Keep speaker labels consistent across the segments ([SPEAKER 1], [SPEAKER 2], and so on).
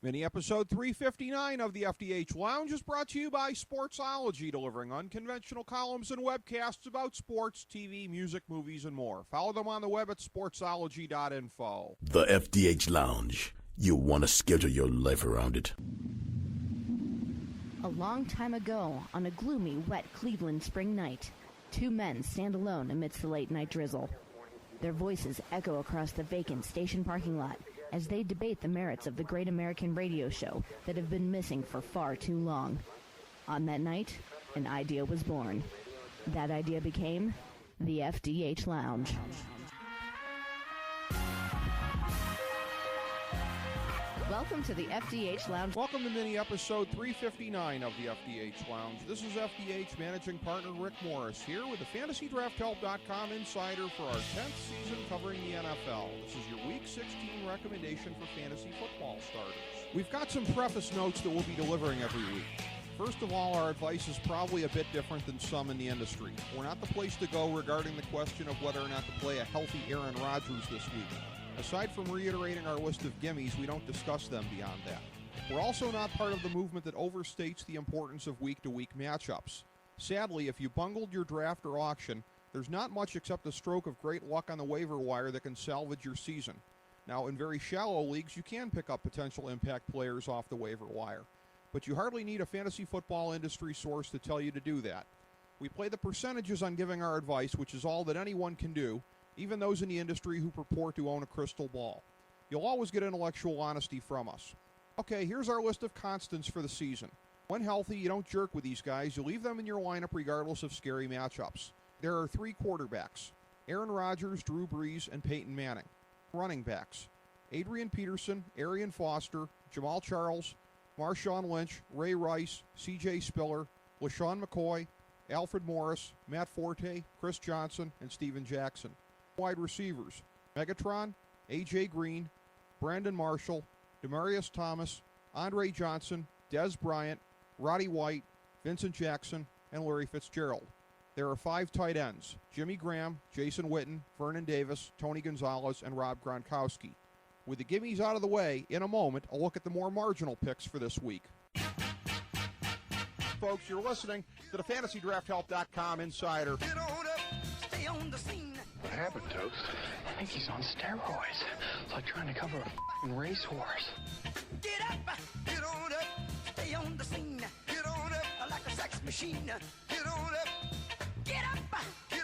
[SPEAKER 1] Mini episode 359 of the FDH Lounge is brought to you by Sportsology, delivering unconventional columns and webcasts about sports, TV, music, movies, and more. Follow them on the web at sportsology.info.
[SPEAKER 2] The FDH Lounge. You want to schedule your life around it.
[SPEAKER 3] A long time ago, on a gloomy, wet Cleveland spring night, two men stand alone amidst the late-night drizzle. Their voices echo across the vacant station parking lot as they debate the merits of the great American radio show that have been missing for far too long. On that night, an idea was born. That idea became the FDH Lounge. Welcome to the FDH Lounge.
[SPEAKER 1] Welcome to mini episode 359 of the FDH Lounge. This is FDH managing partner Rick Morris here with the FantasyDraftHelp.com insider for our 10th season covering the NFL. This is your Week 16 recommendation for fantasy football starters. We've got some preface notes that we'll be delivering every week. First of all, our advice is probably a bit different than some in the industry. We're not the place to go regarding the question of whether or not to play a healthy Aaron Rodgers this week. Aside from reiterating our list of gimmies, we don't discuss them beyond that. We're also not part of the movement that overstates the importance of week-to-week matchups. Sadly, if you bungled your draft or auction, there's not much except a stroke of great luck on the waiver wire that can salvage your season. Now, in very shallow leagues, you can pick up potential impact players off the waiver wire, but you hardly need a fantasy football industry source to tell you to do that. We play the percentages on giving our advice, which is all that anyone can do, even those in the industry who purport to own a crystal ball. You'll always get intellectual honesty from us. Okay, here's our list of constants for the season. When healthy, you don't jerk with these guys. You leave them in your lineup regardless of scary matchups. There are three quarterbacks: Aaron Rodgers, Drew Brees, and Peyton Manning. Running backs: Adrian Peterson, Arian Foster, Jamal Charles, Marshawn Lynch, Ray Rice, C.J. Spiller, LaShawn McCoy, Alfred Morris, Matt Forte, Chris Johnson, and Steven Jackson. Wide receivers: Megatron, A.J. Green, Brandon Marshall, Demaryius Thomas, Andre Johnson, Dez Bryant, Roddy White, Vincent Jackson, and Larry Fitzgerald. There are five tight ends: Jimmy Graham, Jason Witten, Vernon Davis, Tony Gonzalez, and Rob Gronkowski. With the gimmies out of the way, in a moment, a look at the more marginal picks for this week. Folks, you're listening to the FantasyDraftHelp.com insider.
[SPEAKER 4] Get on up, stay on the scene.
[SPEAKER 5] What happened, Toast?
[SPEAKER 6] I think he's on steroids. It's like trying to cover a f***ing racehorse.
[SPEAKER 4] Get up, get on up, stay on the scene. Get on up like a sex machine. Get on up, get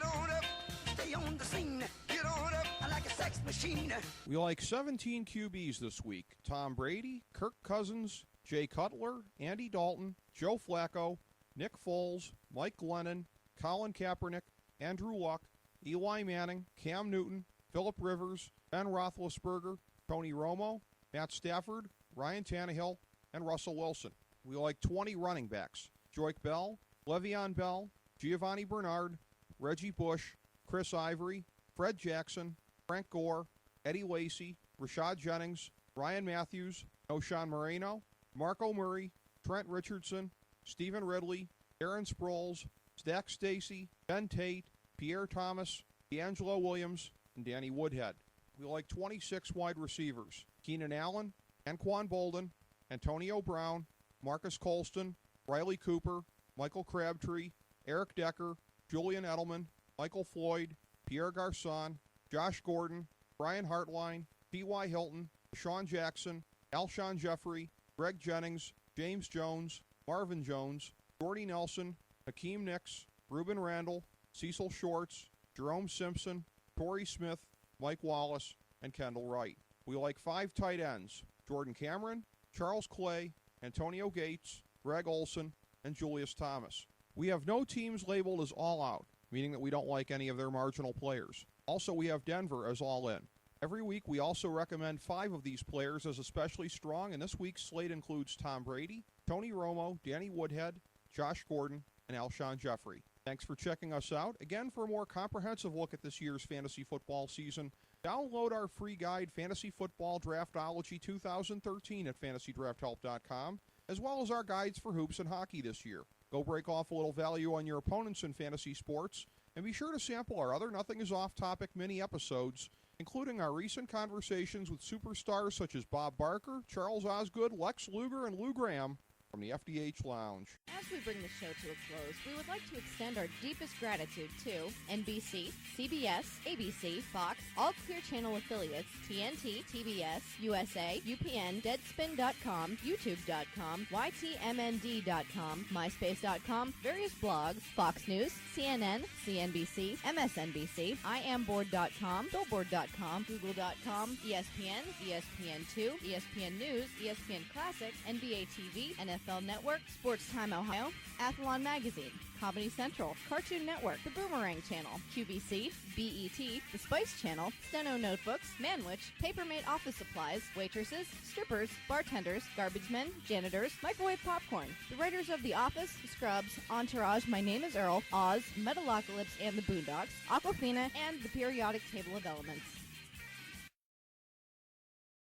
[SPEAKER 4] on up, stay on the scene. Get on up like a sex machine.
[SPEAKER 1] We like 17 QBs this week: Tom Brady, Kirk Cousins, Jay Cutler, Andy Dalton, Joe Flacco, Nick Foles, Mike Glennon, Colin Kaepernick, Andrew Luck, Eli Manning, Cam Newton, Phillip Rivers, Ben Roethlisberger, Tony Romo, Matt Stafford, Ryan Tannehill, and Russell Wilson. We like 20 running backs: Joique Bell, Le'Veon Bell, Giovanni Bernard, Reggie Bush, Chris Ivory, Fred Jackson, Frank Gore, Eddie Lacy, Rashad Jennings, Ryan Matthews, O'Shawn Moreno, Marco Murray, Trent Richardson, Stephen Ridley, Aaron Sproles, Stack Stacy, Ben Tate, Pierre Thomas, D'Angelo Williams, and Danny Woodhead. We like 26 wide receivers: Keenan Allen, Anquan Bolden, Antonio Brown, Marcus Colston, Riley Cooper, Michael Crabtree, Eric Decker, Julian Edelman, Michael Floyd, Pierre Garçon, Josh Gordon, Brian Hartline, T.Y. Hilton, Sean Jackson, Alshon Jeffrey, Greg Jennings, James Jones, Marvin Jones, Jordy Nelson, Hakeem Nicks, Ruben Randall, Cecil Shorts, Jerome Simpson, Torrey Smith, Mike Wallace, and Kendall Wright. We like five tight ends: Jordan Cameron, Charles Clay, Antonio Gates, Greg Olson, and Julius Thomas. We have no teams labeled as all out, meaning that we don't like any of their marginal players. Also, we have Denver as all in. Every week, we also recommend five of these players as especially strong, and this week's slate includes Tom Brady, Tony Romo, Danny Woodhead, Josh Gordon, and Alshon Jeffrey. Thanks for checking us out. Again, for a more comprehensive look at this year's fantasy football season, download our free guide, Fantasy Football Draftology 2013 at FantasyDraftHelp.com, as well as our guides for hoops and hockey this year. Go break off a little value on your opponents in fantasy sports, and be sure to sample our other Nothing is Off-Topic mini episodes including our recent conversations with superstars such as Bob Barker, Charles Osgood, Lex Luger, and Lou Graham from the FDH Lounge.
[SPEAKER 5] As we bring the show to a close, we would like to extend our deepest gratitude to NBC, CBS, ABC, Fox, all Clear Channel affiliates, TNT, TBS, USA, UPN, Deadspin.com, YouTube.com, YTMND.com, MySpace.com, various blogs, Fox News, CNN, CNBC, MSNBC, IamBoard.com, Billboard.com, Google.com, ESPN, ESPN2, ESPN News, ESPN Classic, NBA TV, NFL Network, Sports Time Ohio, Athlon Magazine, Comedy Central, Cartoon Network, The Boomerang Channel, QVC, BET, The Spice Channel, Steno Notebooks, Manwich, Papermate Office Supplies, waitresses, strippers, bartenders, garbage men, janitors, microwave popcorn, the writers of The Office, Scrubs, Entourage, My Name is Earl, Oz, Metalocalypse and the Boondocks, Aquafina, and the periodic table of elements.